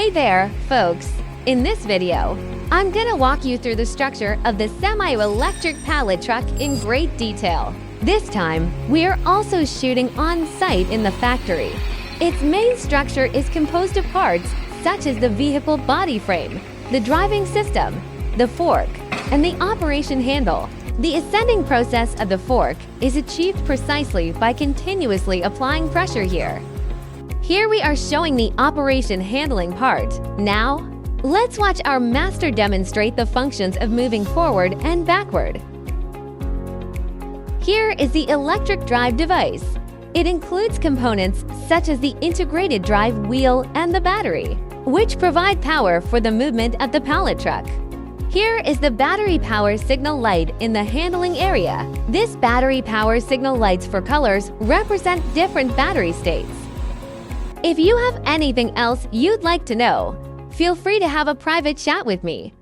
Hey there, folks! In this video, I'm gonna walk you through the structure of the semi-electric pallet truck in great detail. This time, we're also shooting on-site in the factory. Its main structure is composed of parts such as the vehicle body frame, the driving system, the fork, and the operation handle. The ascending process of the fork is achieved precisely by continuously applying pressure here. Here we are showing the operation handling part. Now, let's watch our master demonstrate the functions of moving forward and backward. Here is the electric drive device. It includes components such as the integrated drive wheel and the battery, which provide power for the movement of the pallet truck. Here is the battery power signal light in the handling area. This battery power signal lights for colors represent different battery states. If you have anything else you'd like to know, feel free to have a private chat with me.